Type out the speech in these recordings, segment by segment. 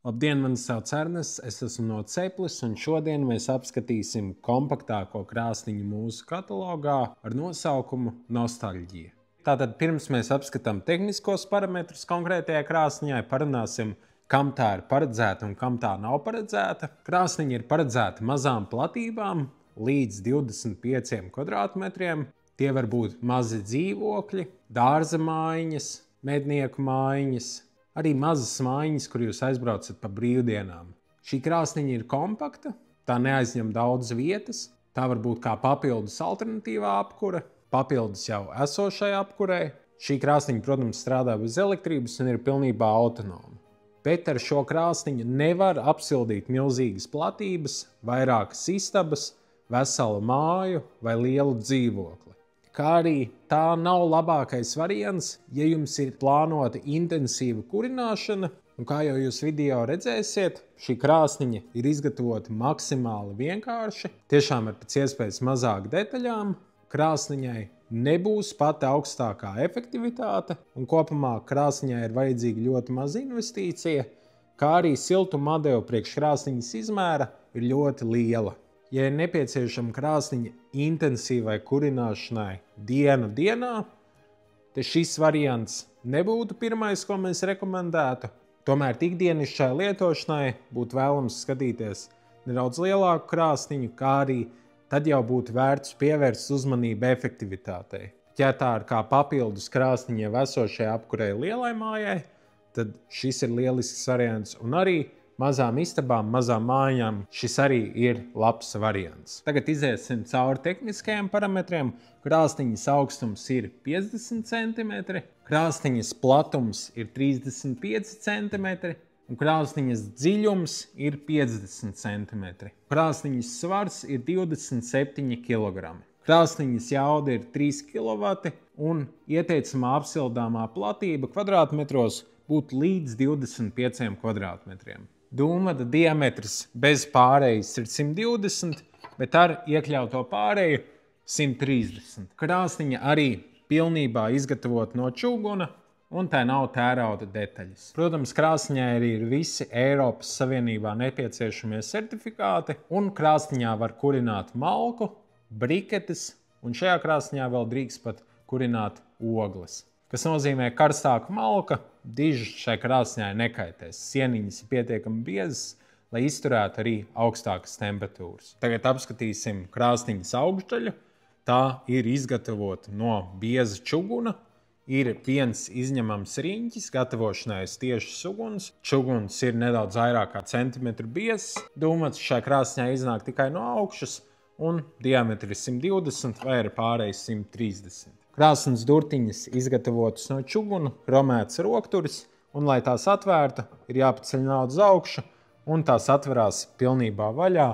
Labdien, mani sauc Ernests, es esmu no Ceplis, un šodien mēs apskatīsim kompaktāko krāsniņu mūsu katalogā ar nosaukumu Nostalģija. Tātad pirms mēs apskatām tehniskos parametrus konkrētajai krāsniņai, parunāsim, kam tā ir paredzēta un kam tā nav paredzēta. Krāsniņa ir paredzēta mazām platībām līdz 25 kvadrātmetriem. Tie var būt mazi dzīvokļi, dārza mājiņas, mednieku mājiņas, arī mazas mājiņas, kur jūs aizbraucat pa brīvdienām. Šī krāsniņa ir kompakta, tā neaizņem daudz vietas, tā var būt kā papildus alternatīvā apkure, papildus jau esošai apkurei. Šī krāsniņa, protams, strādā bez elektrības un ir pilnībā autonoma. Bet ar šo krāsniņu nevar apsildīt milzīgas platības, vairākas istabas, veselu māju vai lielu dzīvokli. Kā arī tā nav labākais variants, ja jums ir plānota intensīva kurināšana. Un kā jau jūs video redzēsiet, šī krāsniņa ir izgatavota maksimāli vienkārši, tiešām ar pēc iespējas mazāk detaļām. Krāsniņai nebūs pati augstākā efektivitāte, un kopumā krāsniņai ir vajadzīga ļoti maza investīcija, kā arī siltuma atdeve priekš krāsniņas izmēra ir ļoti liela. Ja ir nepieciešama krāsniņa intensīvai kurināšanai dienā, tad šis variants nebūtu pirmais, ko mēs rekomendētu. Tomēr ikdienišķai lietošanai būtu vēlams skatīties nedaudz lielāku krāsniņu, kā arī tad jau būtu vērts pievērst uzmanību efektivitātei. Ja tā ir kā papildus krāsniņa jau esošajai apkurei lielai mājai, tad šis ir lielisks variants, un arī mazām istabām, mazām mājām šis arī ir labs variants. Tagad iziesim cauri tehniskajiem parametriem. Krāsniņas augstums ir 50 cm, krāsniņas platums ir 35 cm un krāsniņas dziļums ir 50 cm. Krāsniņas svars ir 27 kg. Krāsniņas jauda ir 3 kW un ieteicamā apsildāmā platība kvadrātmetros būtu līdz 25 kvadrātmetriem. Dūmvada diametrs bez pārējas ir 120, bet ar iekļauto pārēju 130. Krāsniņa arī pilnībā izgatavota no čuguna, un tā nav tērauda detaļas. Protams, krāsniņai arī ir visi Eiropas Savienībā nepieciešamie certifikāti, un krāsniņā var kurināt malku, briketes, un šajā krāsniņā vēl drīkst pat kurināt ogles. Kas nozīmē, ka karstāka malka diži šai krāsniņai nekaitēs. Sieniņas ir pietiekami biezas, lai izturētu arī augstākas temperatūras. Tagad apskatīsim krāsniņas augšdaļu. Tā ir izgatavota no bieza čuguna. Ir viens izņemams riņķis, gatavošanai tiešas uguns. Čuguns ir nedaudz vairāk kā centimetru biezs. Dūmats šai krāsniņai iznāk tikai no augšas, un diametri 120 vai ar pārējais 130. Krāsnes durtiņas izgatavotas no čuguna, kromēts rokturis, un, lai tās atvērtu, ir jāpaceļ naudu uz augšu, un tās atverās pilnībā vaļā,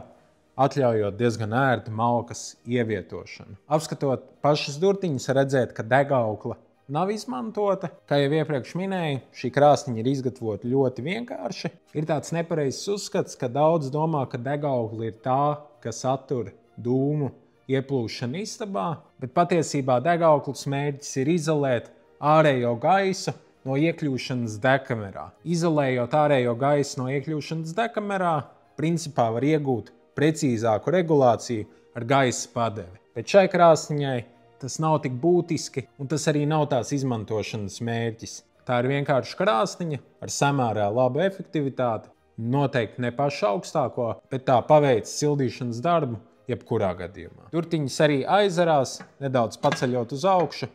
atļaujot diezgan ērtu malkas ievietošanu. Apskatot pašas durtiņas, redzēt, ka degaukla nav izmantota. Kā jau iepriekš minēju, šī krāsniņa ir izgatavota ļoti vienkārši. Ir tāds nepareizs uzskats, ka daudz domā, ka degaukla ir tā, kas attur dūmu ieplūšanu istabā, bet patiesībā degauklas mērķis ir izolēt ārējo gaisu no iekļūšanas dekamerā. Izolējot ārējo gaisu no iekļūšanas dekamerā, principā var iegūt precīzāku regulāciju ar gaisa padevi. Bet šai krāsniņai tas nav tik būtiski, un tas arī nav tās izmantošanas mērķis. Tā ir vienkārši krāsniņa ar samērā labu efektivitāti, noteikti ne pašu augstāko, bet tā paveic sildīšanas darbu jebkurā gadījumā. Durtiņas arī aizarās, nedaudz paceļot uz augšu,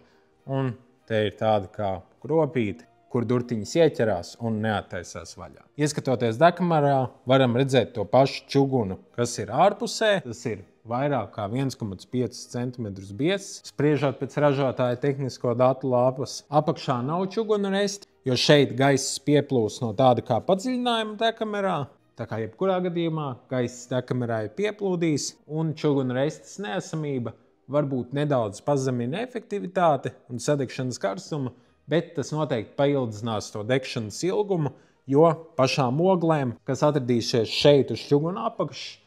un te ir tāda kā kropīte, kur durtiņas ieķerās un neattaisās vaļā. Ieskatoties dekamerā, varam redzēt to pašu čugunu, kas ir ārpusē. Tas ir vairāk kā 1,5 cm biezs. Spriežot pēc ražotāja tehnisko datu lapas, apakšā nav čuguna resti, jo šeit gaiss pieplūst no tāda kā padziļinājuma dekamerā. Tā kā jebkurā gadījumā gaiss dekamerā ir pieplūdījis, un čuguna restes neesamība varbūt nedaudz pazemina efektivitāti un sadegšanas karstumu, bet tas noteikti paildzinās to degšanas ilgumu, jo pašām oglēm, kas atradīsies šeit uz čuguna apakšas,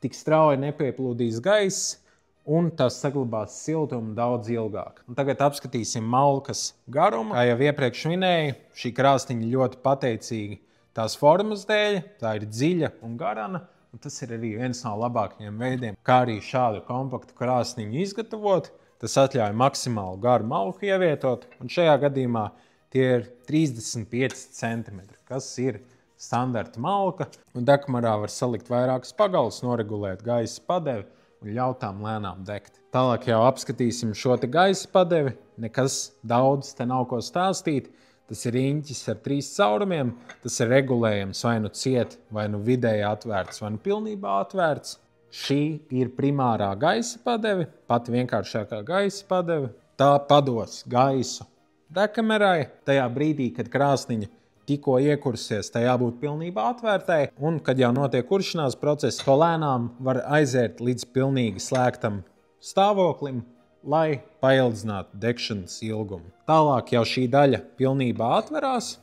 tik strauji nepieplūdīs gaiss, un tas saglabās siltumu daudz ilgāk. Un tagad apskatīsim malkas garumu. Kā jau iepriekš minēju, šī krāsniņa ļoti pateicīga tās formas dēļ, tā ir dziļa un garana. Un tas ir arī viens no labākajiem veidiem, kā arī šādu kompaktu krāsniņu izgatavot. Tas atļauj maksimāli garu malku ievietot, un šajā gadījumā tie ir 35 cm, kas ir standarta malka. Un degkamerā var salikt vairākas pagalus, noregulēt gaisa padevi un ļaut tām lēnām degt. Tālāk jau apskatīsim šo te gaisa padevi. Nekas daudz te nav ko stāstīt. Tas ir riņķis ar 3 caurumiem. Tas ir regulējams vai nu ciet, vai nu vidēji atvērts, vai nu pilnībā atvērts. Šī ir primārā gaisa padeve, pati vienkāršākā gaisa padeve. Tā pados gaisu degkamerai tajā brīdī, kad krāsniņa tikko iekursies, tai jābūt pilnībā atvērtai, un kad jau notiek kuršanās process, to lēnām var aiziet līdz pilnīgi slēgtam stāvoklim, lai paildzinātu degšanas ilgumu. Tālāk jau šī daļa pilnībā atverās,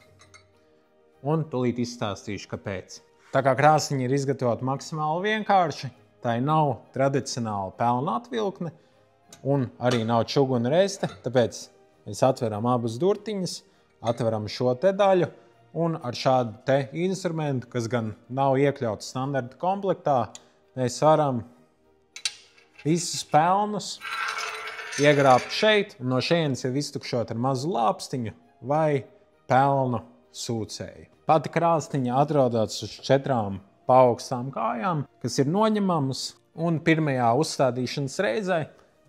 un tūlīt izstāstīšu, kāpēc. Tā kā krāsniņa ir izgatavota maksimāli vienkārši, tai nav tradicionāla pelna atvilkne, un arī nav čuguna reste, tāpēc mēs atveram abas durtiņas, atveram šo te daļu, un ar šādu te instrumentu, kas gan nav iekļauts standarta komplektā, mēs varam visus pelnus iegrābt šeit, un no šejienes jau iztukšot ar mazu lāpstiņu vai pelnu sūcēju. Pati krāsniņa atrodas uz 4 paaugstām kājām, kas ir noņemamas, un pirmajā uzstādīšanas reizē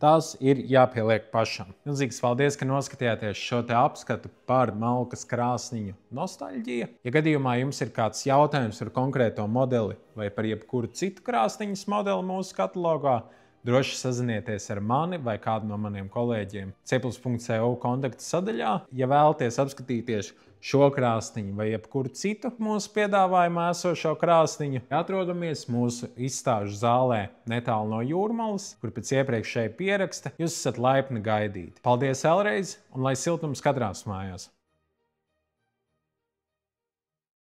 tās ir jāpieliek pašam. Milzīgs paldies, ka noskatījāties šo te apskatu par malkas krāsniņu nostalģiju. Ja gadījumā jums ir kāds jautājums par konkrēto modeli vai par jebkuru citu krāsniņas modeli mūsu katalogā, droši sazinieties ar mani vai kādu no maniem kolēģiem C+.eu kontaktu sadaļā. Ja vēlaties apskatīties šo krāsniņu vai jebkuru citu mūsu piedāvājumā esošo krāsniņu, atrodamies mūsu izstāžu zālē netālu no Jūrmalas, kur pēc iepriekšēja pieraksta jūs esat laipni gaidīti. Paldies vēlreiz, un lai siltums katrās mājās!